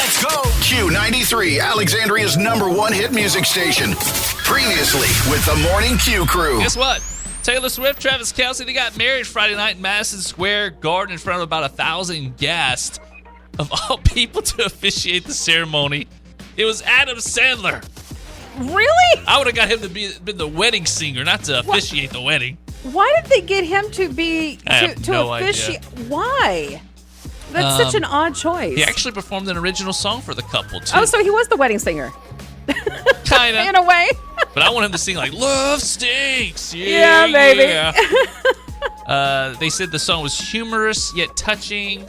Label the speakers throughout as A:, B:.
A: Let's go. Q93, Alexandria's #1 hit music station. Previously with the Morning Q crew.
B: Guess what? Taylor Swift, Travis Kelce, they got married Friday night in Madison Square Garden in front of about 1,000 guests. Of all people to officiate the ceremony, it was Adam Sandler.
C: Really?
B: I would have got him to be the wedding singer, not to officiate the wedding.
C: Why did they get him to be
B: I have no
C: officiate?
B: idea.
C: Why? That's such an odd choice.
B: He actually performed an original song for the couple, too.
C: Oh, so he was the wedding singer.
B: Kind of.
C: In a way.
B: But I want him to sing like, Love Stinks.
C: Yeah, baby.
B: Yeah. They said the song was humorous yet touching.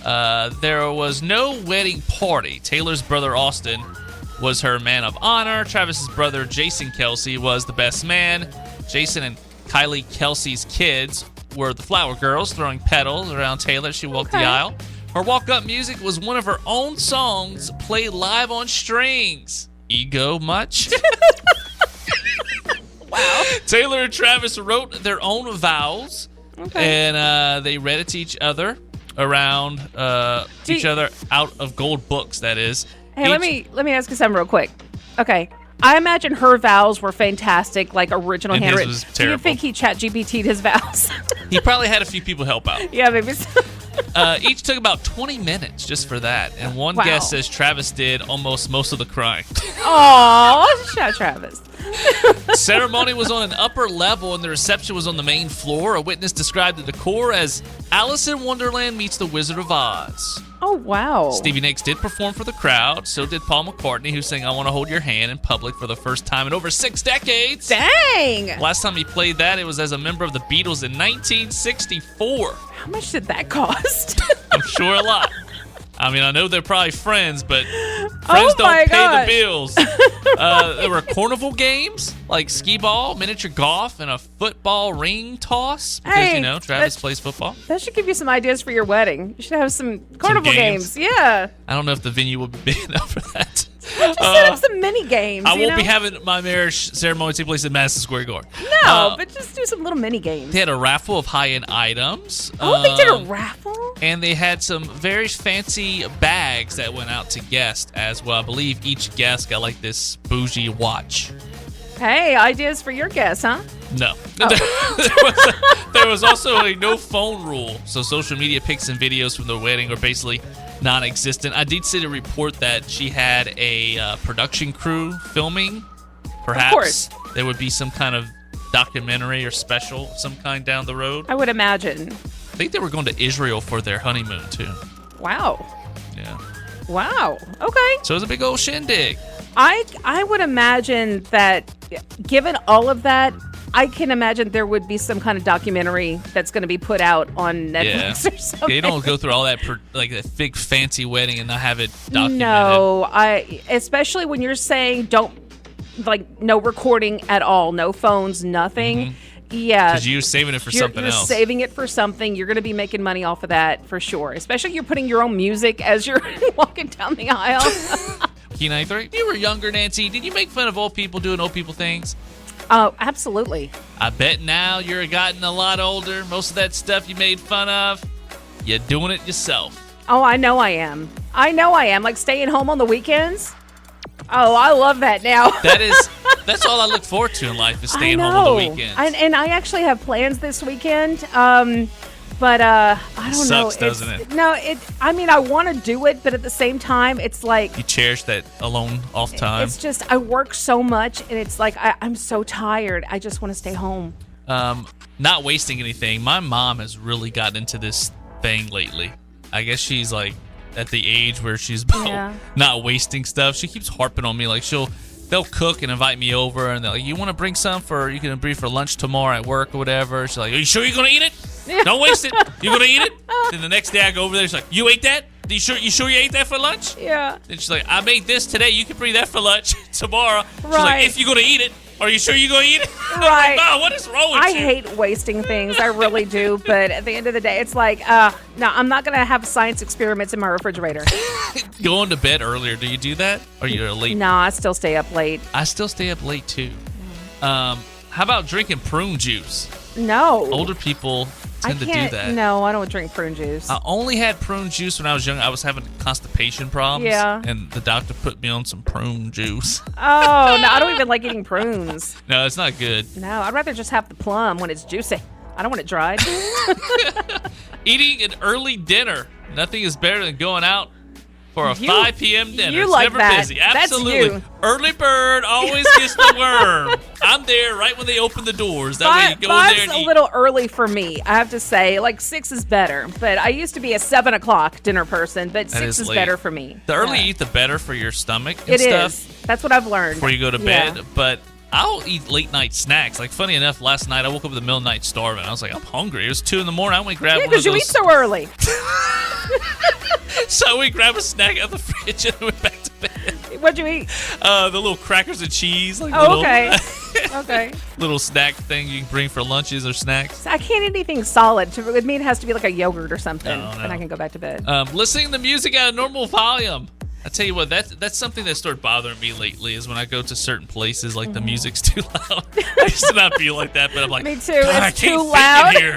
B: There was no wedding party. Taylor's brother, Austin, was her man of honor. Travis's brother, Jason Kelce, was the best man. Jason and Kylie Kelce's kids were the flower girls, throwing petals around Taylor as she walked the aisle. Her walk-up music was one of her own songs played live on strings. Ego much?
C: Wow.
B: Taylor and Travis wrote their own vows, and they read it to each other around each other out of gold books, that is.
C: Hey, let me ask you something real quick. Okay. I imagine her vows were fantastic, like original
B: And his
C: handwritten.
B: was
C: Do you
B: terrible.
C: think he chat GPT'd his vows?
B: He probably had a few people help out.
C: Yeah, maybe so.
B: Each took about 20 minutes just for that. And one
C: Wow.
B: guest says Travis did almost most of the crying.
C: Aw, shout out Travis.
B: Ceremony was on an upper level and the reception was on the main floor. A witness described the decor as Alice in Wonderland meets the Wizard of Oz.
C: Oh, wow.
B: Stevie Nicks did perform for the crowd. So did Paul McCartney, who sang I Want to Hold Your Hand in public for the first time in over 6 decades.
C: Dang.
B: Last time he played that, it was as a member of the Beatles in 1964.
C: How much did that cost?
B: I'm sure a lot. I mean, I know they're probably friends, but friends
C: Oh my
B: don't pay
C: gosh.
B: the bills. There were carnival games like skee ball, miniature golf, and a football ring toss. Because,
C: Hey,
B: you know, Travis plays football.
C: That should give you some ideas for your wedding. You should have some carnival
B: games?
C: games. Yeah.
B: I don't know if the venue will be big enough for that.
C: Just set up some mini games.
B: I
C: you
B: won't
C: know?
B: be having my marriage ceremony take place in Madison Square Garden.
C: No, but just do some little mini games.
B: They had a raffle of high-end items.
C: Oh, they did a raffle?
B: And they had some very fancy bags that went out to guests as well. I believe each guest got like this bougie watch.
C: Hey, ideas for your guests, huh?
B: No.
C: Oh.
B: There was also a no phone rule. So social media pics and videos from the wedding are basically non-existent. I did see a report that she had a production crew filming. Perhaps
C: course.
B: there would be some kind of documentary or special of some kind down the road.
C: I would imagine.
B: I think they were going to Israel for their honeymoon too.
C: Wow.
B: Yeah.
C: Wow. Okay.
B: So it was a big old shindig.
C: I would imagine that given all of that, I can imagine there would be some kind of documentary that's going to be put out on Netflix or something.
B: They don't go through all that like that big fancy wedding and not have it documented.
C: No, especially when you're saying no recording at all, no phones, nothing.
B: Mm-hmm.
C: Yeah.
B: Because you're saving it for something
C: You're
B: else.
C: saving it for something. You're going to be making money off of that for sure. Especially you're putting your own music as you're walking down the aisle.
B: Q93, you were younger, Nancy. Did you make fun of old people doing old people things?
C: Oh, absolutely.
B: I bet now you're gotten a lot older. Most of that stuff you made fun of, you're doing it yourself.
C: Oh, I know I am. Like staying home on the weekends. Oh, I love that now.
B: That's all I look forward to in life is staying home on the weekends.
C: And I actually have plans this weekend. But I don't know.
B: Sucks, doesn't it?
C: No, I mean, I want to do it, but at the same time, it's like
B: You cherish that alone off time.
C: it's just I work so much, and it's like I'm so tired. I just want to stay home.
B: Not wasting anything. My mom has really gotten into this thing lately. I guess she's like at the age where she's about not wasting stuff. She keeps harping on me like they'll cook and invite me over, and they're like, you want to bring some you can bring for lunch tomorrow at work or whatever. She's like, are you sure you're gonna eat it? Don't waste it. You gonna eat it? Then the next day I go over there, she's like, you ate that? You sure you ate that for lunch?
C: Yeah.
B: And she's like, I made this today. You can bring that for lunch tomorrow. She's
C: Right.
B: like, if you're gonna eat it, are you sure you're gonna eat it?
C: Right.
B: Mom, what is wrong with
C: I
B: you?
C: hate wasting things. I really do. But at the end of the day, it's like, no, I'm not going to have science experiments in my refrigerator.
B: Going to bed earlier, do you do that? Or you're late?
C: No, I still stay up late.
B: I still stay up late too. How about drinking prune juice?
C: No.
B: Older people tend to do that.
C: No, I don't drink prune juice.
B: I only had prune juice when I was young. I was having constipation problems.
C: Yeah.
B: And the doctor put me on some prune juice.
C: Oh, no, I don't even like eating prunes.
B: No, it's not good.
C: No, I'd rather just have the plum when it's juicy. I don't want it dried.
B: Eating an early dinner. Nothing is better than going out for a 5 p.m. dinner.
C: You
B: It's
C: like
B: never
C: that.
B: busy.
C: That's
B: Absolutely.
C: you.
B: Early bird always gets the worm. I'm there right when they open the doors. That way you go in there and
C: a
B: eat.
C: little early for me, I have to say. Like 6 is better. But I used to be a 7 o'clock dinner person, but
B: That
C: 6 is
B: late.
C: better for me.
B: The early
C: Yeah.
B: you eat, the better for your stomach and
C: It
B: stuff.
C: is. That's what I've learned.
B: Before you go to bed.
C: Yeah.
B: But I'll eat late night snacks. Like, funny enough, last night I woke up in the middle of the night starving. I was like, I'm hungry. It was 2 in the morning. I went and grabbed
C: Yeah,
B: one of
C: because you
B: those.
C: eat so early.
B: So we grabbed a snack out of the fridge and went back to bed.
C: What'd you eat?
B: The little crackers and cheese. Like
C: Oh,
B: little,
C: okay. Okay.
B: little snack thing you can bring for lunches or snacks.
C: I can't eat anything solid. With me, it has to be like a yogurt or something.
B: No.
C: Then I can go back to bed.
B: Listening to music at a normal volume. I tell you what, that's something that started bothering me lately is when I go to certain places, like the music's too loud. I used to not feel like that, but I'm like,
C: Me too.
B: God,
C: It's
B: I can't
C: too
B: think in
C: loud."
B: here.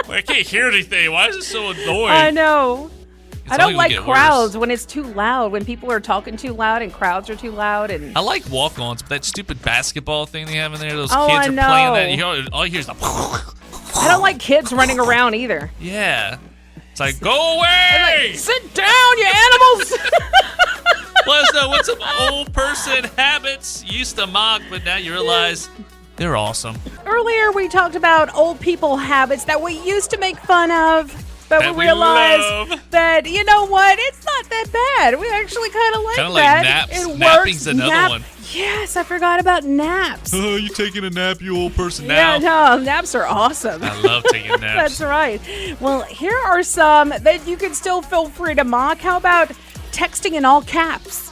B: I can't hear anything. Why is it so annoying?
C: I know.
B: It's
C: I don't
B: only gonna
C: like
B: get
C: crowds
B: worse.
C: when it's too loud, when people are talking too loud and crowds are too loud. And
B: I like walk-ons, but that stupid basketball thing they have in there, those
C: Oh,
B: kids
C: I
B: are
C: know.
B: playing that. All you hear is the
C: I don't like kids running around either.
B: yeah. It's like, go away!
C: Sit down, you animals!
B: Let us know what some old person habits you used to mock, but now you realize they're awesome.
C: Earlier, we talked about old people habits that we used to make fun of, but
B: That
C: we
B: we
C: realized
B: love.
C: that, you know what, it's not that bad. We actually kind of like
B: Kinda like
C: that.
B: naps.
C: It
B: Napping's
C: works.
B: another one.
C: Yes, I forgot about naps.
B: Oh, you taking a nap, you old person now?
C: Yeah, no, naps are awesome.
B: I love taking naps.
C: That's right. Well, here are some that you can still feel free to mock. How about texting in all caps?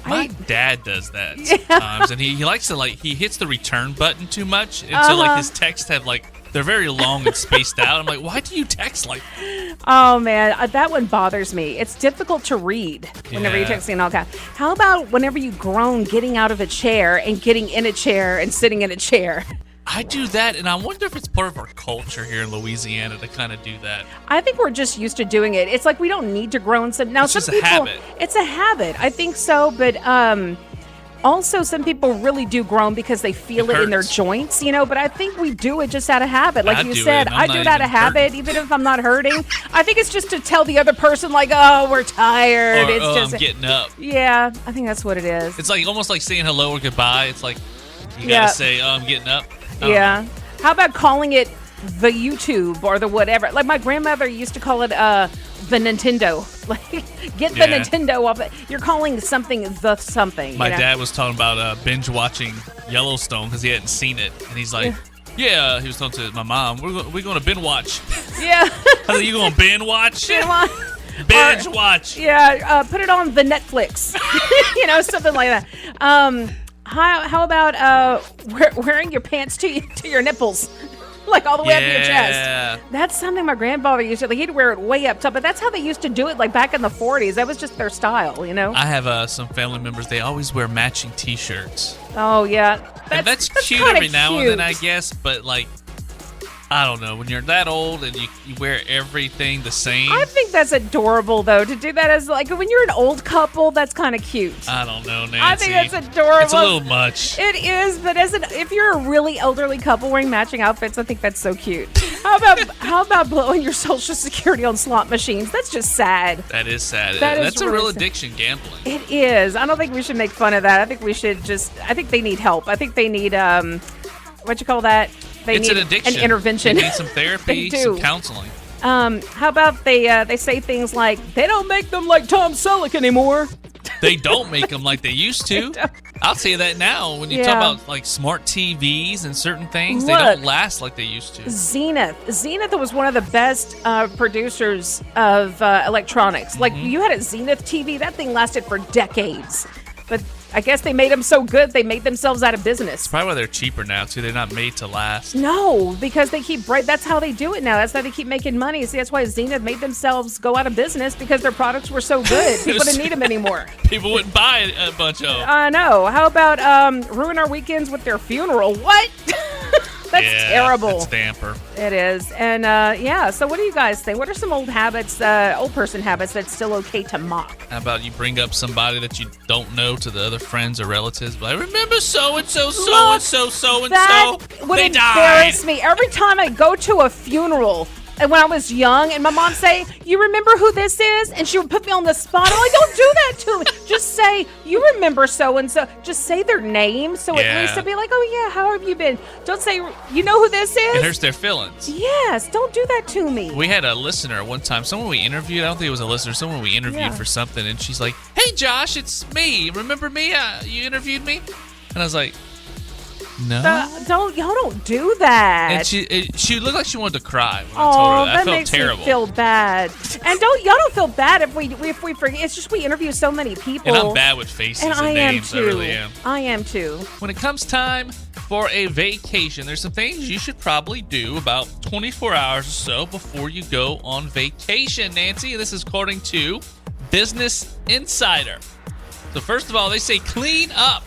B: My dad does that sometimes, and he likes to he hits the return button too much, and so his texts have they're very long and spaced out. I'm like, why do you text like that?
C: Oh man, that one bothers me. It's difficult to read whenever you're
B: Yeah.
C: texting in all caps. How about whenever you groan getting out of a chair and getting in a chair and sitting in a chair?
B: I do that, and I wonder if it's part of our culture here in Louisiana to kind of do that.
C: I think we're just used to doing it. It's like we don't need to groan. Now,
B: It's
C: some
B: just a
C: people,
B: habit.
C: It's a habit. I think so, but also some people really do groan because they feel
B: It
C: it in their
B: hurts.
C: joints, But I think we do it just out of habit. Like
B: I
C: you
B: do it,
C: said,
B: and
C: I
B: I'm
C: do
B: not
C: it out of
B: even
C: habit,
B: hurting.
C: even if I'm not hurting. I think it's just to tell the other person, like, oh, we're tired.
B: Or,
C: It's
B: oh,
C: just
B: I'm getting up.
C: Yeah, I think that's what it is.
B: It's like almost like saying hello or goodbye. It's like you
C: Yeah.
B: gotta say, oh, I'm getting up. I don't
C: Yeah.
B: know.
C: How about calling it the YouTube or the whatever? Like my grandmother used to call it the Nintendo. Like get the
B: Yeah.
C: Nintendo off it. You're calling something the something.
B: My
C: you know?
B: dad was talking about binge watching Yellowstone because he hadn't seen it, and he's like, "Yeah," he was talking to my mom. We're going to binge watch.
C: Yeah.
B: I said, "You going to binge watch?
C: Come on.
B: Binge
C: Or-
B: watch."
C: Yeah, put it on the Netflix. Something like that. How about wearing your pants to your nipples? Like all the way up to your
B: Yeah.
C: chest. That's something my grandfather used to. Like, he'd wear it way up top, but that's how they used to do it. Like back in the 40s, that was just their style,
B: I have some family members. They always wear matching T-shirts.
C: Oh yeah,
B: And that's cute
C: kinda
B: every now and then, I
C: cute.
B: guess. But I don't know. When you're that old and you wear everything the same,
C: I think that's adorable though to do that as like when you're an old couple. That's kind of cute.
B: I don't know, Nancy.
C: I think that's adorable.
B: It's a little much.
C: It is, but if you're a really elderly couple wearing matching outfits, I think that's so cute. How about blowing your Social Security on slot machines? That's just sad.
B: That is sad.
C: That is
B: That's a
C: really
B: real
C: sad.
B: addiction, gambling.
C: It is. I don't think we should make fun of that. I think we should I think they need help. I think they need what you call that? They
B: It's
C: need
B: an addiction.
C: an intervention.
B: They need some therapy,
C: They do.
B: some counseling.
C: How about they say things like they don't make them like Tom Selleck anymore.
B: They don't make them like they used to. I'll say that now. When you
C: Yeah.
B: talk about like smart TVs and certain things, they
C: Look.
B: don't last like they used to.
C: Zenith was one of the best producers of electronics. Like you had a Zenith TV, that thing lasted for decades. But I guess they made them so good they made themselves out of business.
B: Probably why they're cheaper now too. They're not made to last.
C: No, because they keep that's how they do it now. That's how they keep making money. See, that's why Zenith made themselves go out of business because their products were so good. People didn't need them anymore.
B: People wouldn't buy a bunch of them.
C: I know. How about ruin our weekends with their funeral? What? That's terrible.
B: It's damper.
C: It is. And so what do you guys think? What are some old habits, old person habits that's still okay to mock?
B: How about you bring up somebody that you don't know to the other friends or relatives? Like, remember so-and-so, so-and-so, so-and-so?
C: That would
B: They
C: embarrass
B: died.
C: me. Every time I go to a funeral, and when I was young, and my mom say, "You remember who this is?" and she would put me on the spot. I'm like, "Don't do that to me. Just say you remember so and so. Just say their name, so at least I'd be like, "Oh yeah, how have you been?" Don't say you know who this is.
B: It hurts their feelings.
C: Yes, don't do that to me.
B: We had a listener one time, someone we interviewed. I don't think it was a listener. Someone we interviewed for something, and she's like, "Hey Josh, it's me. Remember me? You interviewed me?" And I was like, "No."
C: Y'all don't do that.
B: And she looked like she wanted to cry when I told her that. I
C: that
B: felt
C: makes
B: terrible.
C: me feel bad. And y'all don't feel bad if we forget. It's just we interview so many people.
B: And I'm bad with faces and
C: I
B: names.
C: am too.
B: I really am.
C: I am too.
B: When it comes time for a vacation, there's some things you should probably do about 24 hours or so before you go on vacation, Nancy. This is according to Business Insider. So first of all, they say clean up,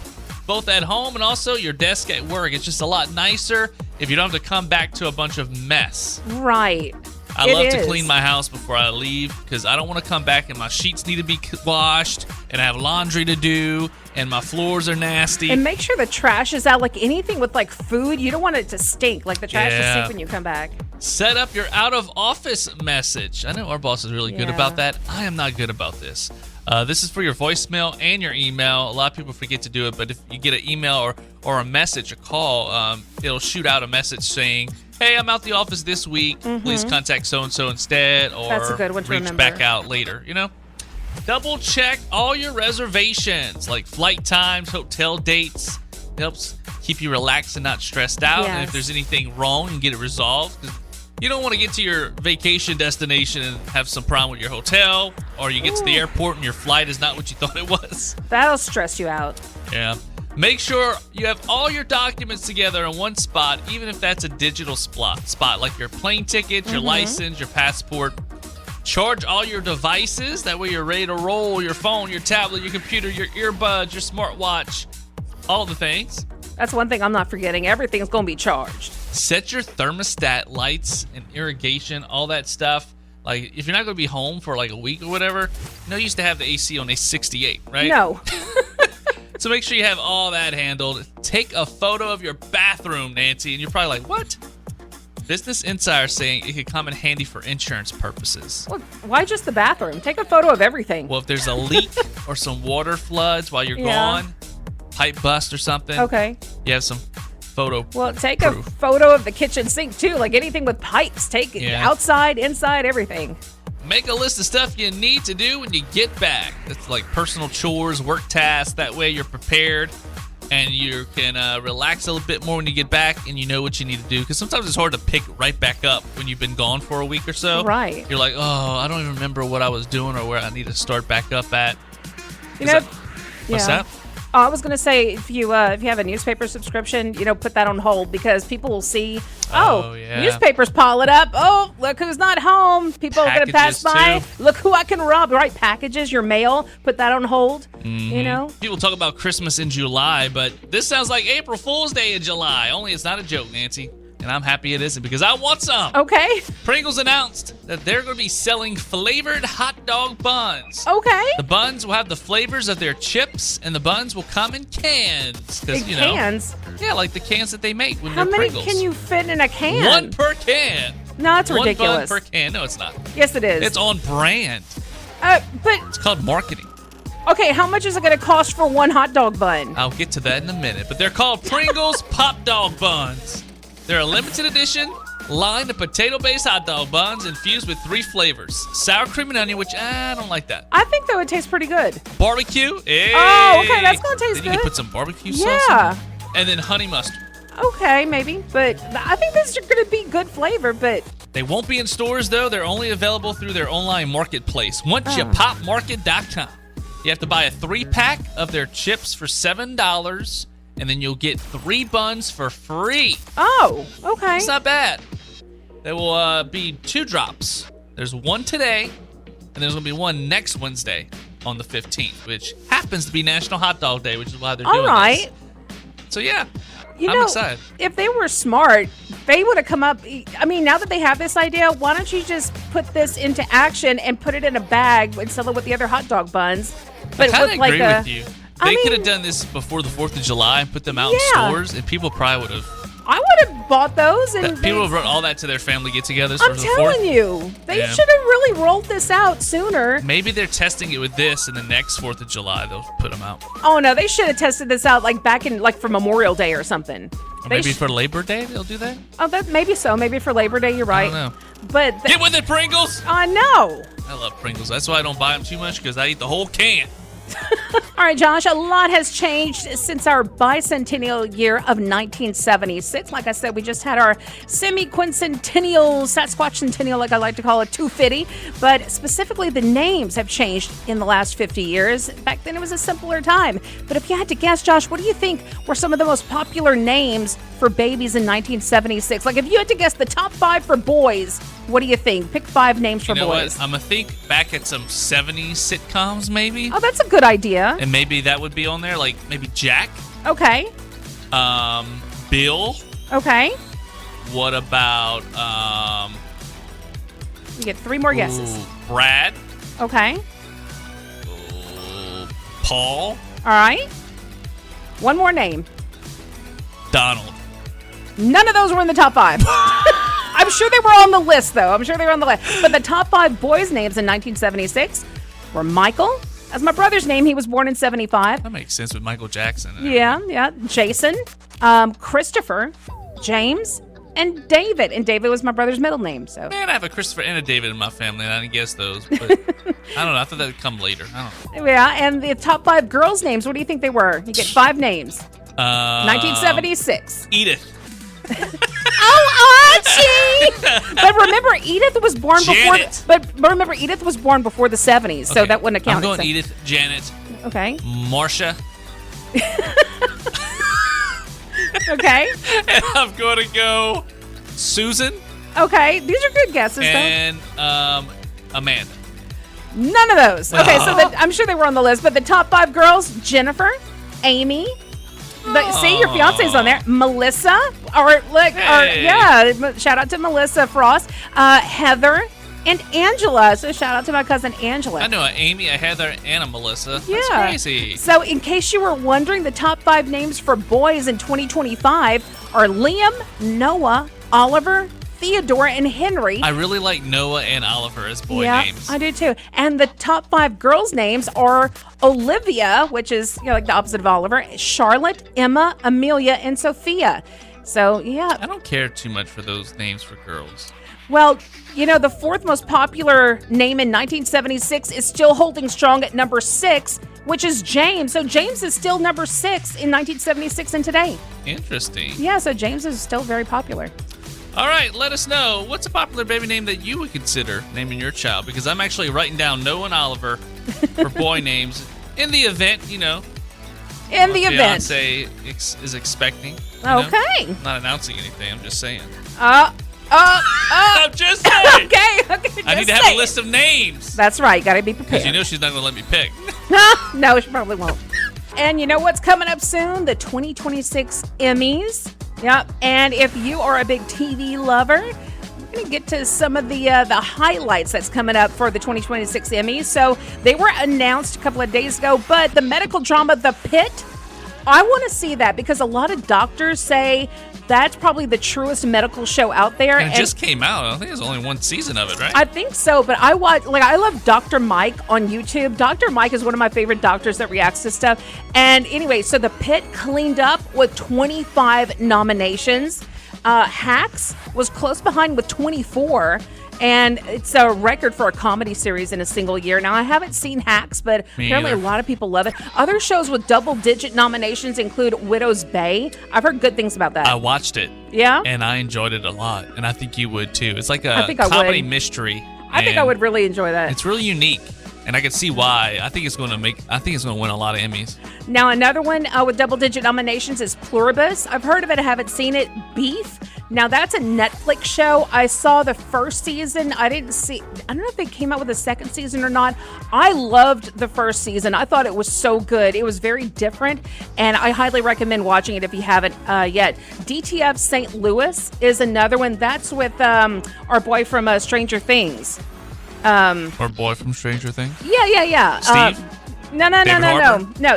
B: both at home and also your desk at work. It's just a lot nicer if you don't have to come back to a bunch of mess.
C: Right.
B: I love to clean my house before I leave because I don't want to come back and my sheets need to be washed and I have laundry to do and my floors are nasty.
C: And make sure the trash is out. Like anything with like food, you don't want it to stink. Like the trash to stink when you come back.
B: Set up your out of office message. I know our boss is really good about that. I am not good about this. This is for your voicemail and your email. A lot of people forget to do it, but if you get an email or a message, a call, it'll shoot out a message saying, "Hey, I'm out the office this week. Please contact so-and-so instead," or
C: That's a good one to
B: reach
C: remember.
B: back out later, you know? Double check all your reservations, like flight times, hotel dates. It helps keep you relaxed and not stressed out.
C: Yes.
B: And if there's anything wrong, you can get it resolved. 'Cause you don't want to get to your vacation destination and have some problem with your hotel, or you get to the airport and your flight is not what you thought it was.
C: That'll stress you out.
B: Yeah. Make sure you have all your documents together in one spot, even if that's a digital spot like your plane ticket, your license, your passport. Charge all your devices. That way you're ready to roll. Your phone, your tablet, your computer, your earbuds, your smartwatch, all the things.
C: That's one thing I'm not forgetting. Everything's going to be charged.
B: Set your thermostat, lights, and irrigation, all that stuff. Like, if you're not going to be home for like a week or whatever, you used to have the AC on a 68, right?
C: No.
B: So make sure you have all that handled. Take a photo of your bathroom, Nancy, and you're probably like, what? Business Insider saying it could come in handy for insurance purposes.
C: Well, why just the bathroom? Take a photo of everything.
B: Well, if there's a leak or some water floods while you're gone, pipe bust or something,
C: okay.
B: you have some photo
C: Well, take
B: proof.
C: a photo of the kitchen sink, too. Like anything with pipes. Take it outside, inside, everything.
B: Make a list of stuff you need to do when you get back. It's like personal chores, work tasks. That way you're prepared and you can relax a little bit more when you get back and you know what you need to do. Because sometimes it's hard to pick right back up when you've been gone for a week or so.
C: Right.
B: You're like, oh, I don't even remember what I was doing or where I need to start back up at.
C: You know,
B: What's that?
C: Oh, I was going to say, if you have a newspaper subscription, put that on hold because people will see, newspapers piling up. Oh, look who's not home. People are going to pass by.
B: Too.
C: Look who I can rob. Right, packages, your mail, put that on hold,
B: People talk about Christmas in July, but this sounds like April Fool's Day in July. Only it's not a joke, Nancy. And I'm happy it isn't because I want some.
C: Okay.
B: Pringles announced that they're going to be selling flavored hot dog buns.
C: Okay.
B: The buns will have the flavors of their chips, and the buns will come in cans.
C: In cans?
B: Yeah, like the cans that they make when
C: How
B: they're
C: many
B: Pringles.
C: can you fit in a can?
B: One per can.
C: No, it's ridiculous.
B: One bun per can. No, it's not.
C: Yes, it is.
B: It's on brand.
C: But
B: It's called marketing.
C: okay, how much is it going to cost for one hot dog bun?
B: I'll get to that in a minute. But they're called Pringles Pop Dog Buns. They're a limited edition line of potato-based hot dog buns infused with 3 flavors. Sour cream and onion, which I don't like that.
C: I think that would taste pretty good.
B: Barbecue. Hey.
C: Oh, okay, that's going to taste
B: Then
C: good.
B: you can put some barbecue sauce
C: Yeah.
B: in it. And then honey mustard.
C: Okay, maybe. But I think this is going to be good flavor, but
B: They won't be in stores, though. They're only available through their online marketplace, onceyoupopmarket.com. You have to buy a 3-pack of their chips for $7, and then you'll get 3 buns for free.
C: oh, okay.
B: It's not bad. There will be 2 drops. There's one today, and there's going to be one next Wednesday on the 15th, which happens to be National Hot Dog Day, which is why they're doing
C: All right.
B: this. So, yeah, I'm excited.
C: If they were smart, they would have come up. I mean, now that they have this idea, why don't you just put this into action and put it in a bag and sell it with the other hot dog buns?
B: But I kind of agree with you. They
C: mean,
B: could have done this before the 4th of July and put them out in stores, and people probably would have.
C: I would have bought those. And
B: People have brought all that to their family get-togethers.
C: I'm telling you, they should have really rolled this out sooner.
B: Maybe they're testing it with this, and the next 4th of July they'll put them out.
C: Oh no, they should have tested this out like back in for Memorial Day or something.
B: Or maybe for Labor Day they'll do that.
C: Oh, that maybe so. Maybe for Labor Day, you're right.
B: I don't know.
C: But
B: get with it, Pringles.
C: I know.
B: I love Pringles. That's why I don't buy them too much because I eat the whole can.
C: All right, Josh, a lot has changed since our bicentennial year of 1976. Like I said, we just had our semi-quincentennial, Sasquatch centennial, like I like to call it, 250. But specifically, the names have changed in the last 50 years. Back then, it was a simpler time. But if you had to guess, Josh, what do you think were some of the most popular names for babies in 1976? Like, if you had to guess the top 5 for boys, what do you think? Pick 5 names for boys.
B: What? I'm going to think back at some 70s sitcoms, maybe.
C: Oh, that's a good idea.
B: And maybe that would be on there, like maybe Jack.
C: Okay.
B: Bill.
C: Okay.
B: What about,
C: You get 3 more guesses.
B: Brad.
C: Okay.
B: Paul.
C: All right. One more name.
B: Donald.
C: None of those were in the top 5. I'm sure they were on the list, though. I'm sure they were on the list. But the top 5 boys' names in 1976 were Michael. That's my brother's name. He was born in 75.
B: That makes sense with Michael Jackson.
C: Yeah. Jason, Christopher, James, and David. And David was my brother's middle name. So
B: man, I have a Christopher and a David in my family, and I didn't guess those. But I don't know. I thought that would come later. I don't know.
C: Yeah, and the top 5 girls' names, what do you think they were? You get 5 names. 1976.
B: Edith.
C: Oh, Archie! But remember, Edith was born
B: Janet.
C: But remember, Edith was born before the 70s, so that wouldn't account.
B: I'm going Edith, Janet.
C: Okay.
B: Marcia.
C: Okay.
B: And I'm going to go Susan.
C: Okay, these are good guesses,
B: and Amanda.
C: None of those. Okay, so I'm sure they were on the list, but the top 5 girls: Jennifer, Amy. See, your fiance's on there. Melissa, shout out to Melissa Frost, Heather, and Angela. So shout out to my cousin Angela.
B: I know an Amy, a Heather, and a Melissa.
C: Yeah.
B: That's crazy.
C: So in case you were wondering, the top 5 names for boys in 2025 are Liam, Noah, Oliver, Theodore, and Henry.
B: I really like Noah and Oliver as boy names.
C: I do too. And the top 5 girls' names are Olivia, which is like the opposite of Oliver, Charlotte, Emma, Amelia, and Sophia. So, yeah.
B: I don't care too much for those names for girls.
C: Well, the 4th most popular name in 1976 is still holding strong at number 6, which is James. So James is still number 6 in 1976 and today.
B: Interesting.
C: Yeah, so James is still very popular.
B: All right, let us know. What's a popular baby name that you would consider naming your child? Because I'm actually writing down Noah and Oliver for boy names in the event,
C: In the event.
B: Fiance is expecting.
C: Okay.
B: I'm not announcing anything. I'm just saying.
C: I'm
B: just saying.
C: Okay.
B: I need to have a list of names.
C: That's right. Got to be prepared.
B: Because she's not going to let me pick.
C: No, she probably won't. And you know what's coming up soon? The 2026 Emmys. Yep. And if you are a big TV lover, we're going to get to some of the highlights that's coming up for the 2026 Emmys. So they were announced a couple of days ago, but the medical drama, The Pit, I want to see that because a lot of doctors say that's probably the truest medical show out there.
B: And it just came out. I think there's only 1 season of it, right?
C: I think so, but I love Dr. Mike on YouTube. Dr. Mike is one of my favorite doctors that reacts to stuff. And anyway, so The Pit cleaned up with 25 nominations. Hacks was close behind with 24. And it's a record for a comedy series in a single year. Now, I haven't seen Hacks, but apparently a lot of people love it. Other shows with double-digit nominations include Widow's Bay. I've heard good things about that.
B: I watched it.
C: Yeah?
B: And I enjoyed it a lot. And I think you would, too. It's like a
C: I think I
B: comedy
C: would.
B: mystery.
C: I think I would really enjoy that.
B: It's really unique. And I can see why. I think it's going to win a lot of Emmys.
C: Now, another one with double-digit nominations is Pluribus. I've heard of it. I haven't seen it. Beef. Now, that's a Netflix show. I saw the first season. I don't know if they came out with a second season or not. I loved the first season. I thought it was so good. It was very different, and I highly recommend watching it if you haven't yet. DTF St. Louis is another one. That's with our boy from Stranger Things.
B: Our boy from Stranger Things?
C: Yeah.
B: Steve?
C: No,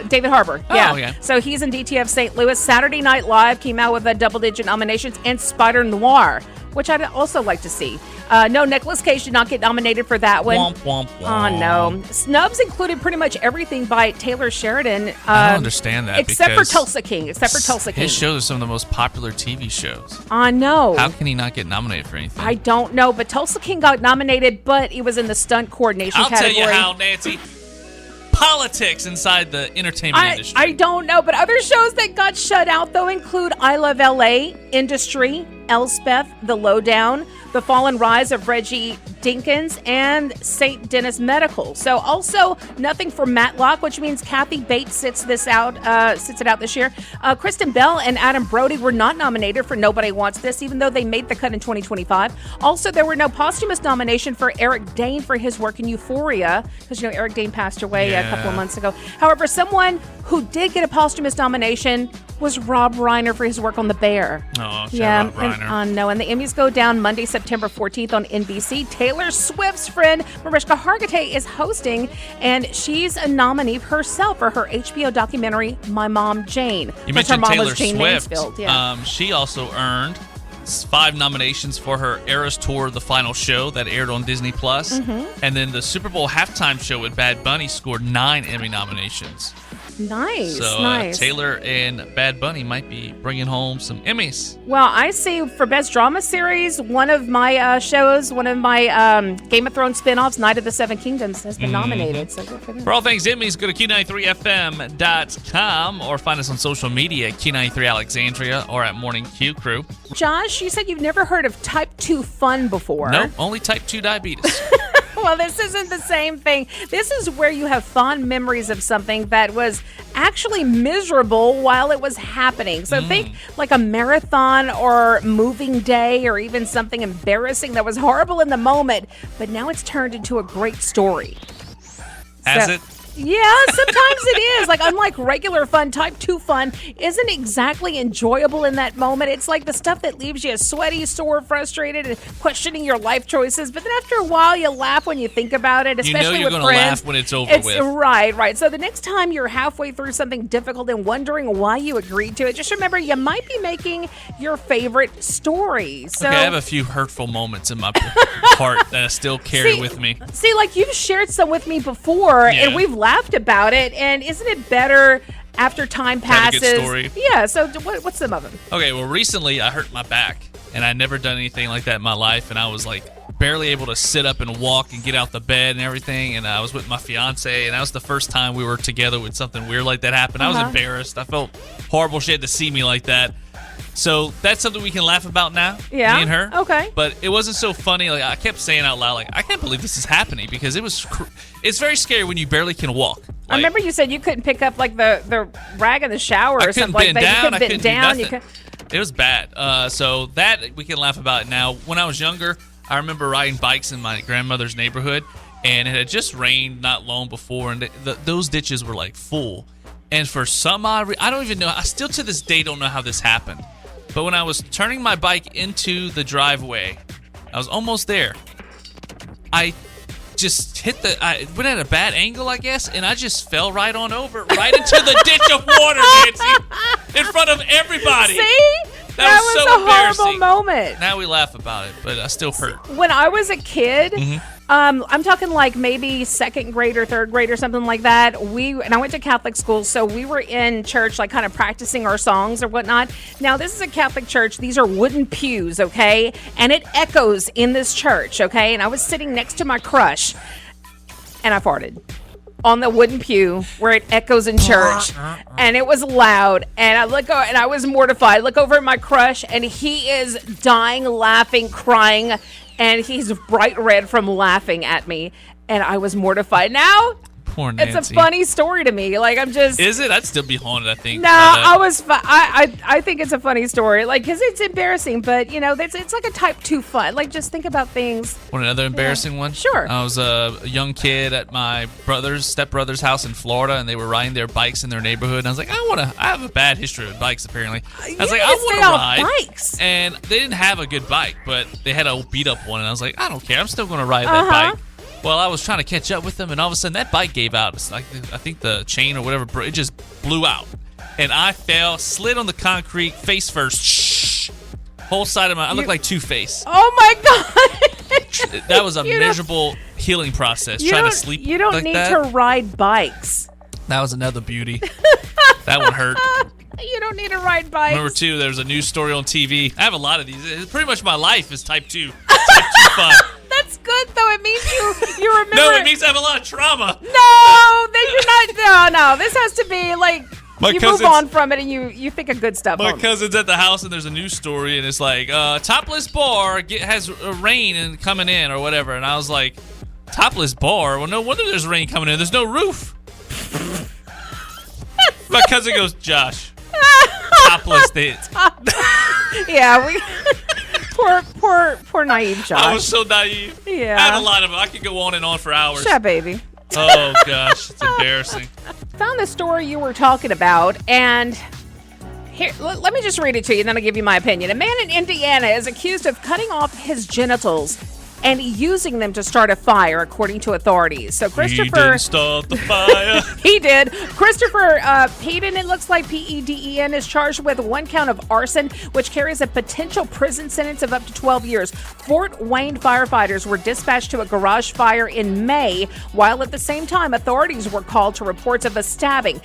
C: David Harbour. Yeah.
B: Oh, yeah.
C: So he's in DTF St. Louis. Saturday Night Live came out with a double-digit nominations, and Spider Noir, which I'd also like to see. No, Nicolas Cage did not get nominated for that one.
B: Womp, womp, womp.
C: Oh, no. Snubs included pretty much everything by Taylor Sheridan.
B: I don't understand that.
C: Except for Tulsa King.
B: His shows are some of the most popular TV shows.
C: I know.
B: How can he not get nominated for anything?
C: I don't know, but Tulsa King got nominated, but it was in the stunt coordination category.
B: I'll tell you how, Nancy. Politics inside the entertainment industry.
C: I don't know, but other shows that got shut out, though, include I Love LA, Industry, Elspeth, The Lowdown, The Fall and Rise of Reggie Dinkins, and St. Denis Medical. So also nothing for Matlock, which means Kathy Bates sits it out this year. Kristen Bell and Adam Brody were not nominated for Nobody Wants This, even though they made the cut in 2025. Also, there were no posthumous nomination for Eric Dane for his work in Euphoria, because Eric Dane passed away a couple of months ago. However, someone who did get a posthumous nomination was Rob Reiner for his work on The Bear.
B: Oh,
C: yeah,
B: Rob Reiner.
C: And the Emmys go down Monday, September 14th on NBC. Taylor Swift's friend Mariska Hargitay is hosting, and she's a nominee herself for her HBO documentary My Mom Jane.
B: You mentioned
C: her mom
B: Taylor
C: was Jane
B: Swift.
C: Mansfield. Yeah.
B: She also earned 5 nominations for her Eras Tour, The Final Show, that aired on Disney+. And then the Super Bowl halftime show with Bad Bunny scored 9 Emmy nominations.
C: Nice,
B: So
C: nice.
B: Taylor and Bad Bunny might be bringing home some Emmys.
C: Well, I see for Best Drama Series, one of my shows, one of my Game of Thrones spinoffs, Night of the Seven Kingdoms, has been nominated. So good for them.
B: For all things Emmys, go to Q93FM.com or find us on social media at Q93 Alexandria or at Morning Q Crew.
C: Josh, you said you've never heard of Type 2 fun before.
B: No, only type 2 diabetes.
C: Well, this isn't the same thing. This is where you have fond memories of something that was actually miserable while it was happening. So think like a marathon or moving day or even something embarrassing that was horrible in the moment, but now it's turned into a great story.
B: Has it?
C: Yeah, sometimes it is. Like, unlike regular fun, Type 2 fun isn't exactly enjoyable in that moment. It's like the stuff that leaves you sweaty, sore, frustrated, and questioning your life choices. But then after a while, you laugh when you think about it, especially with friends.
B: You're going to laugh when it's over with.
C: Right. So the next time you're halfway through something difficult and wondering why you agreed to it, just remember you might be making your favorite story. So,
B: okay, I have a few hurtful moments in my heart that I still carry with me.
C: See, like you've shared some with me before, and we've laughed about it, and isn't it better after time passes?
B: Have a good story.
C: Yeah, so what's some of them?
B: Okay, well, recently I hurt my back, and I'd never done anything like that in my life, and I was like barely able to sit up and walk and get out the bed and everything, and I was with my fiance, and that was the first time we were together when something weird like that happened. I was embarrassed. I felt horrible. She had to see me like that. So that's something we can laugh about now, me and her.
C: Okay.
B: But it wasn't so funny. Like I kept saying out loud, like, I can't believe this is happening, because it's very scary when you barely can walk.
C: I remember you said you couldn't pick up like the rag in the shower or something like that. You couldn't bend down.
B: It was bad. So that we can laugh about now. When I was younger, I remember riding bikes in my grandmother's neighborhood, and it had just rained not long before, and those ditches were like full. And for some odd reason, I don't even know. I still to this day don't know how this happened. But when I was turning my bike into the driveway, I was almost there. I just I went at a bad angle, I guess, and I just fell right on over, right into the ditch of water, Nancy, in front of everybody.
C: See? That was
B: so
C: a horrible
B: embarrassing.
C: moment.
B: Now we laugh about it, but I still hurt.
C: When I was a kid, I'm talking like maybe second grade or third grade or something like that. And I went to Catholic school, so we were in church, like kind of practicing our songs or whatnot. Now, this is a Catholic church. These are wooden pews, okay? And it echoes in this church, okay? And I was sitting next to my crush, and I farted on the wooden pew where it echoes in church, and it was loud, and I look over, and I was mortified. I look over at my crush, and he is dying, laughing, crying, and he's bright red from laughing at me. and I was mortified. Now,
B: Poor Nancy.
C: it's a funny story to me. Like, I'm just...
B: Is it? I'd still be haunted, I think.
C: No, I think it's a funny story. Like, because it's embarrassing, but, you know, it's like a type 2 fun. Like, just think about things.
B: Want another embarrassing one?
C: Sure.
B: I was a young kid at my stepbrother's house in Florida, and they were riding their bikes in their neighborhood. And I was like, I have a bad history with bikes, apparently. I was like, I want to ride.
C: Bikes.
B: And they didn't have a good bike, but they had a beat up one. And I was like, I don't care. I'm still going to ride that bike. Well, I was trying to catch up with them, and all of a sudden that bike gave out. It's like, I think the chain or whatever, it just blew out. And I fell, slid on the concrete, face first. Shh. Whole side of I looked like Two-Face.
C: Oh, my God.
B: That was a miserable healing process, trying to sleep
C: You don't
B: like
C: need
B: that.
C: to ride bikes.
B: That was another beauty. That one hurt.
C: You don't need to ride bikes.
B: Number 2, there's a news story on TV. I have a lot of these. It's pretty much my life is type 2. Type 2 fun.
C: That's good, though. It means you remember.
B: No, it means I have a lot of trauma.
C: No, then you're not. No. This has to be like you move on from it and you think of good stuff.
B: My cousin's at the house and there's a news story and it's like topless bar has rain and coming in or whatever. And I was like, topless bar? Well, no wonder there's rain coming in. There's no roof. My cousin goes, Josh, topless.
C: Yeah, we. Poor naive Josh.
B: I was so naive.
C: Yeah.
B: I have a lot of them. I could go on and on for hours.
C: Shut up, baby.
B: Oh, gosh. It's embarrassing.
C: Found the story you were talking about, and here, let me just read it to you, and then I'll give you my opinion. A man in Indiana is accused of cutting off his genitals and using them to start a fire, according to authorities. So Christopher...
B: He didn't start the fire.
C: He did. Christopher Peden, it looks like P-E-D-E-N, is charged with 1 count of arson, which carries a potential prison sentence of up to 12 years. Fort Wayne firefighters were dispatched to a garage fire in May, while at the same time, authorities were called to reports of a stabbing.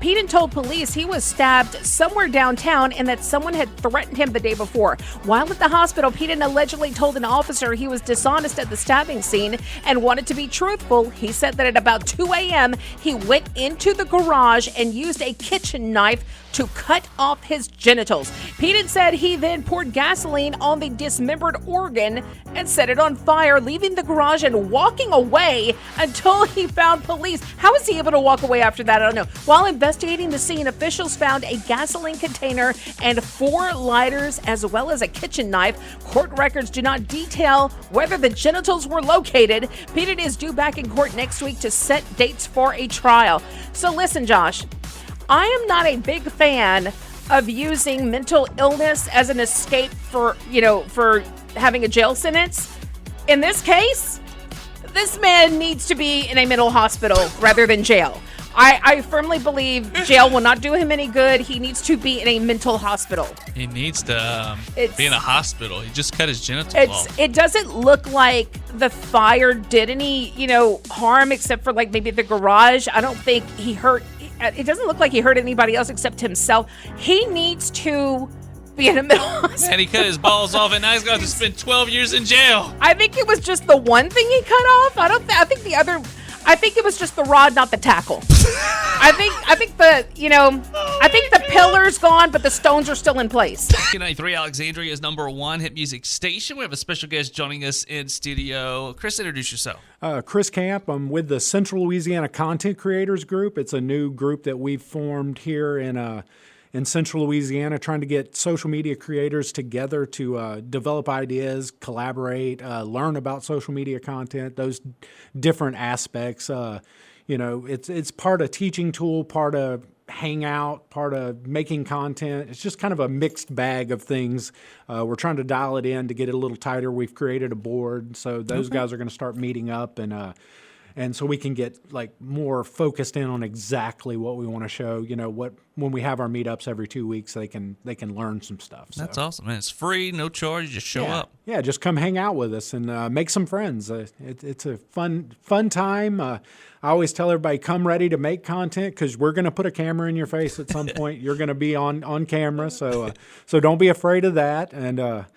C: Peden told police he was stabbed somewhere downtown and that someone had threatened him the day before. While at the hospital, Peden allegedly told an officer he was dishonest at the stabbing scene and wanted to be truthful. He said that at about 2 a.m., he went into the garage and used a kitchen knife to cut off his genitals. Peden said he then poured gasoline on the dismembered organ and set it on fire, leaving the garage and walking away until he found police. How was he able to walk away after that? I don't know. While investigating the scene, officials found a gasoline container and 4 lighters, as well as a kitchen knife. Court records do not detail whether the genitals were located. Peden is due back in court next week to set dates for a trial. So listen, Josh, I am not a big fan of using mental illness as an escape for having a jail sentence. In this case, this man needs to be in a mental hospital rather than jail. I firmly believe jail will not do him any good. He needs to be in a mental hospital.
B: He needs to be in a hospital. He just cut his genitals off.
C: It doesn't look like the fire did any, harm except for like maybe the garage. I don't think he hurt. It doesn't look like he hurt anybody else except himself. He needs to be in a mental hospital.
B: And he cut his balls off, and now he's going to spend 12 years in jail.
C: I think it was just the one thing he cut off. I think it was just the rod, not the tackle. I think the pillar's gone, but the stones are still in place.
B: 93 Alexandria's #1 hit music station. We have a special guest joining us in studio. Chris, introduce yourself.
D: Chris Camp. I'm with the Central Louisiana Content Creators Group. It's a new group that we've formed here in Central Louisiana, trying to get social media creators together to develop ideas, collaborate, learn about social media content, those different aspects. It's part of teaching tool, part of hangout, part of making content. It's just kind of a mixed bag of things. We're trying to dial it in to get it a little tighter. We've created a board, so those guys are going to start meeting up and so we can get like more focused in on exactly what we want to show. When we have our meetups every 2 weeks, they can learn some stuff. So.
B: That's awesome, man. It's free, no charge. You just show up.
D: Yeah, just come hang out with us and make some friends. It's a fun time. I always tell everybody, come ready to make content because we're going to put a camera in your face at some point. You're going to be on camera, so don't be afraid of that. And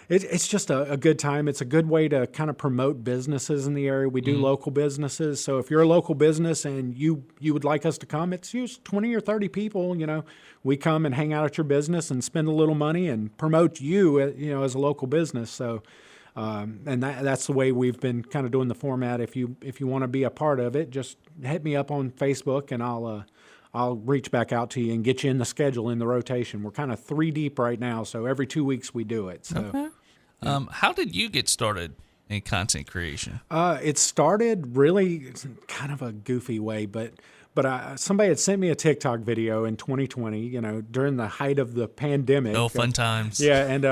D: it's just a good time. It's a good way to kind of promote businesses in the area. We do local businesses. So if you're a local business and you would like us to come, it's usually 20 or 30 people. We come and hang out at your business and spend a little money and promote you, as a local business. So And that's the way we've been kind of doing the format. If you want to be a part of it, just hit me up on Facebook, and I'll reach back out to you and get you in the schedule, in the rotation. We're kind of 3 deep right now, so every 2 weeks we do it. So.
B: Okay. How did you get started in content creation?
D: It started really kind of a goofy way, but somebody had sent me a TikTok video in 2020, during the height of the pandemic.
B: Oh, fun times.
D: Yeah, and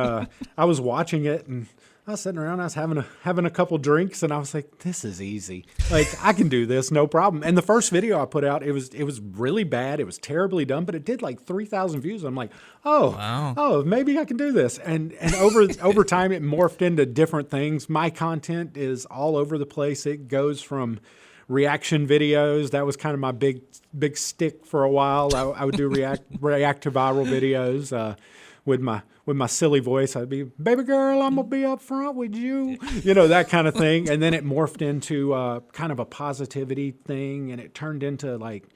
D: I was watching it, and I was sitting around, I was having a couple drinks, and I was like, this is easy. Like, I can do this, no problem. And the first video I put out, it was really bad. It was terribly done, but it did like 3,000 views. I'm like, oh, maybe I can do this. And over time, it morphed into different things. My content is all over the place. It goes from reaction videos. That was kind of my big stick for a while. I would do react to viral videos with my silly voice. I'd be, baby girl, I'm gonna be up front with you, that kind of thing. And then it morphed into kind of a positivity thing, and it turned into like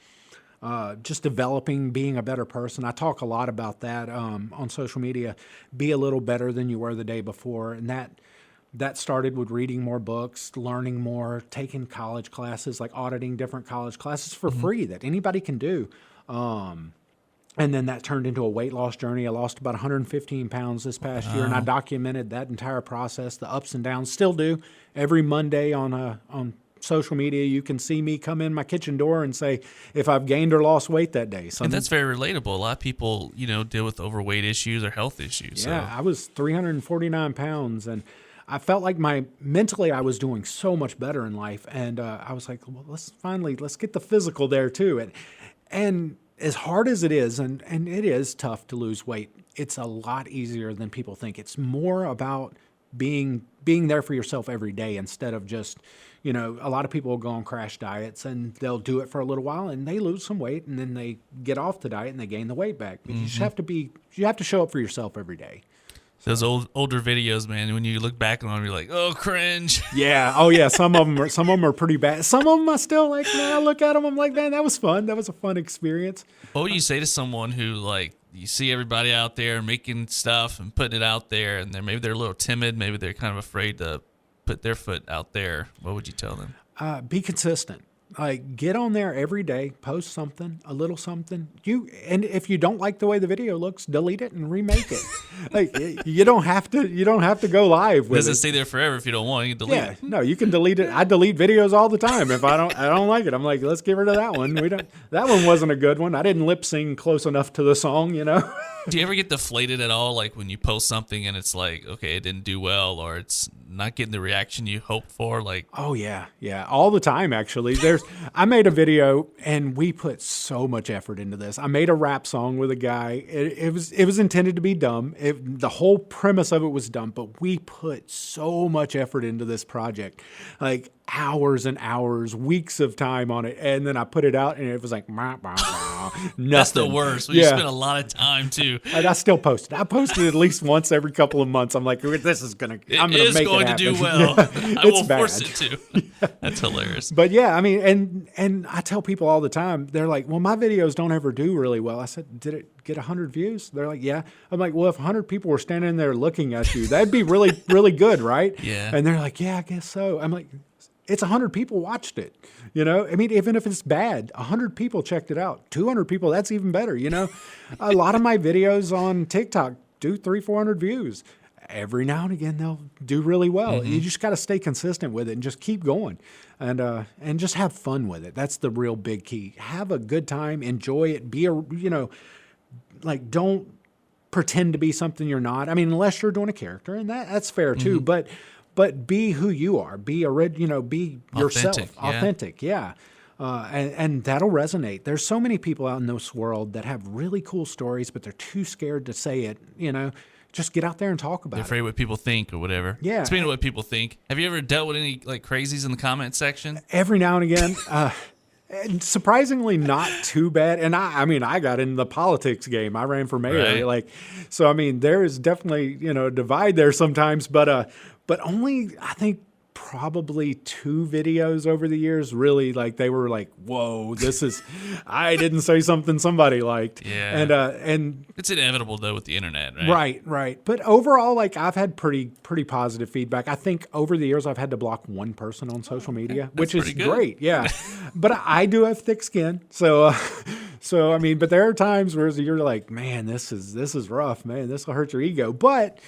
D: just developing, being a better person. I talk a lot about that on social media. Be a little better than you were the day before, and that started with reading more books, learning more, taking college classes, like auditing different college classes for free that anybody can do. And then that turned into a weight loss journey. I lost about 115 pounds this past year, and I documented that entire process, the ups and downs. Still do. Every Monday on social media, you can see me come in my kitchen door and say if I've gained or lost weight that day.
B: And that's very relatable. A lot of people, deal with overweight issues or health issues.
D: Yeah, I was 349 pounds, and I felt like mentally I was doing so much better in life, and I was like, well, let's get the physical there too. And as hard as it is, and it is tough to lose weight, it's a lot easier than people think. It's more about being there for yourself every day instead of just, a lot of people will go on crash diets and they'll do it for a little while and they lose some weight and then they get off the diet and they gain the weight back. But you just have to show up for yourself every day.
B: Those older videos, man, when you look back on them, you're like, oh, cringe.
D: Yeah. Oh, yeah. Some of them are pretty bad. Some of them I still like, man, I look at them, I'm like, man, that was fun. That was a fun experience.
B: What would you say to someone who, like, you see everybody out there making stuff and putting it out there, and maybe they're a little timid, maybe they're kind of afraid to put their foot out there? What would you tell them?
D: Be consistent. Like, get on there every day, post something, a little something. And if you don't like the way the video looks, delete it and remake it. Like, you don't have to go live with it.
B: It doesn't stay there forever if you don't want. You can delete it.
D: No, you can delete it. I delete videos all the time. If I don't like it, I'm like, let's get rid of that one. That one wasn't a good one. I didn't lip sync close enough to the song,
B: Do you ever get deflated at all, like when you post something and it's like, okay, it didn't do well, or it's not getting the reaction you hoped for? Like,
D: oh yeah, all the time actually. I made a video and we put so much effort into this. I made a rap song with a guy. It was intended to be dumb. The whole premise of it was dumb, but we put so much effort into this project, like hours and hours, weeks of time on it, and then I put it out and it was like, nothing.
B: That's the worst. You spend a lot of time too.
D: And I still post it. I post it at least once every couple of months. I'm like, this is I'm going to make it happen.
B: To do well. I will force it to. That's hilarious.
D: But yeah, I mean, and I tell people all the time, they're like, well, my videos don't ever do really well. I said, did it get 100 views? They're like, yeah. I'm like, well, if 100 people were standing there looking at you, that'd be really, really good, right?
B: Yeah.
D: And they're like, yeah, I guess so. I'm like, it's 100 people watched it. I mean, even if it's bad, 100 people checked it out. 200 people, that's even better. A lot of my videos on TikTok do 300-400 views. Every now and again, they'll do really well. Mm-hmm. You just got to stay consistent with it and just keep going, and just have fun with it. That's the real big key. Have a good time, enjoy it. Don't pretend to be something you're not. I mean, unless you're doing a character, and that's fair too. Mm-hmm. But be who you are. Be be yourself. Authentic. Yeah. And that'll resonate. There's so many people out in this world that have really cool stories, but they're too scared to say it. Just get out there and talk about it.
B: They're afraid what people think or whatever.
D: Yeah.
B: Speaking of what people think, have you ever dealt with any like crazies in the comment section?
D: Every now and again. And surprisingly not too bad. And I got in the politics game. I ran for mayor.
B: Right.
D: So I mean, there is definitely, a divide there sometimes, but only, I think, probably 2 videos over the years. Really, like they were like, "Whoa, this is." I didn't say something somebody liked.
B: Yeah.
D: And
B: it's inevitable though with the internet, right?
D: Right. But overall, like I've had pretty positive feedback. I think over the years I've had to block one person on social media, which is great. Yeah. But I do have thick skin, so I mean, but there are times where you're like, man, this is rough, man. This will hurt your ego, but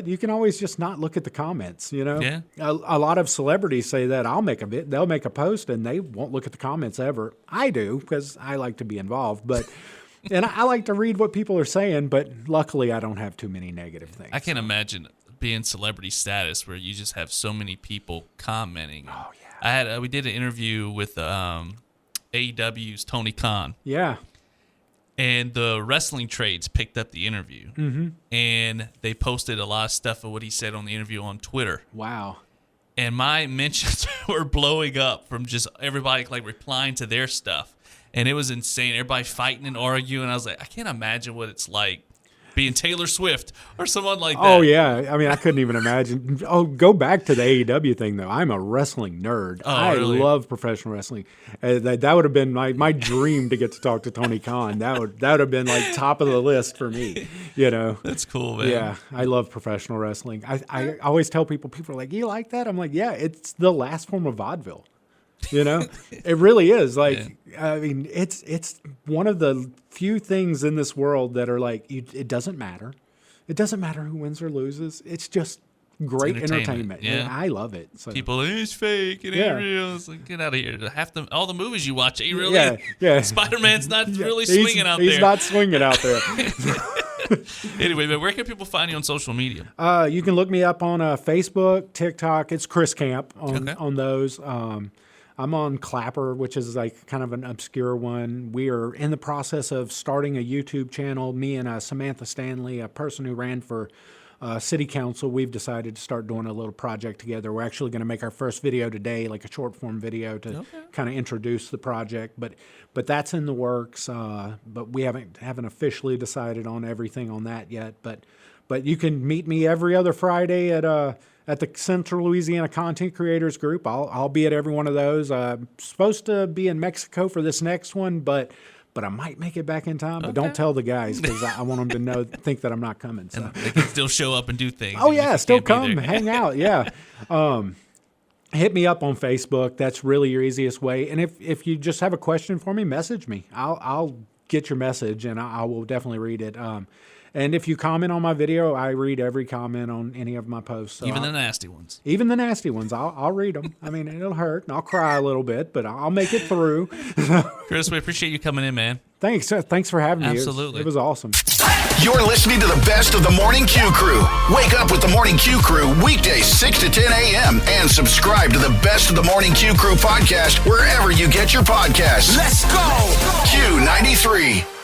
D: you can always just not look at the comments, you know?
B: Yeah.
D: A lot of celebrities say that they'll make a post and they won't look at the comments ever. I do because I like to be involved, but and I like to read what people are saying, but luckily I don't have too many negative things.
B: I can imagine being celebrity status where you just have so many people commenting.
D: Oh yeah.
B: We did an interview with AEW's Tony Khan.
D: Yeah.
B: And the wrestling trades picked up the interview. Mm-hmm. And they posted a lot of stuff of what he said on the interview on Twitter.
D: Wow.
B: And my mentions were blowing up from just everybody like replying to their stuff. And it was insane. Everybody fighting and arguing. I was like, I can't imagine what it's like being Taylor Swift or someone like that.
D: Oh, yeah. I mean, I couldn't even imagine. Oh, go back to the AEW thing, though. I'm a wrestling nerd. I love professional wrestling. That would have been my dream to get to talk to Tony Khan. That would have been like top of the list for me, you know.
B: That's cool, man.
D: Yeah, I love professional wrestling. I always tell people are like, you like that? I'm like, yeah, it's the last form of vaudeville. You know, it really is. Like, I mean, it's one of the few things in this world that are like, it doesn't matter. It doesn't matter who wins or loses. It's just great entertainment.
B: Yeah.
D: I love it. So.
B: People, it's fake. It ain't real. It's like, get out of here. All the movies you watch ain't really.
D: Yeah.
B: Spider-Man's not really swinging out there.
D: He's not swinging out there.
B: Anyway, but where can people find you on social media?
D: You can look me up on Facebook, TikTok. It's Chris Camp on those. I'm on Clapper, which is like kind of an obscure one. We are in the process of starting a YouTube channel. Me and Samantha Stanley, a person who ran for city council, we've decided to start doing a little project together. We're actually going to make our first video today, like a short form video to kind of introduce the project. But that's in the works. But we haven't officially decided on everything on that yet. But you can meet me every other Friday at the Central Louisiana Content Creators Group. I'll be at every one of those. I'm supposed to be in Mexico for this next one, but I might make it back in time. But don't tell the guys because I want them to think that I'm not coming. So.
B: And they can still show up and do things.
D: Oh, yeah, still come, hang out, yeah. Hit me up on Facebook. That's really your easiest way. And if you just have a question for me, message me. I'll get your message, and I will definitely read it. And if you comment on my video, I read every comment on any of my posts. So
B: even the nasty ones.
D: Even the nasty ones. I'll read them. I mean, it'll hurt, and I'll cry a little bit, but I'll make it through.
B: Chris, we appreciate you coming in, man.
D: Thanks for having me.
B: Absolutely.
D: It was awesome.
A: You're listening to the best of the Morning Q Crew. Wake up with the Morning Q Crew weekdays 6 to 10 a.m. and subscribe to the best of the Morning Q Crew podcast wherever you get your podcasts. Let's go! Q93.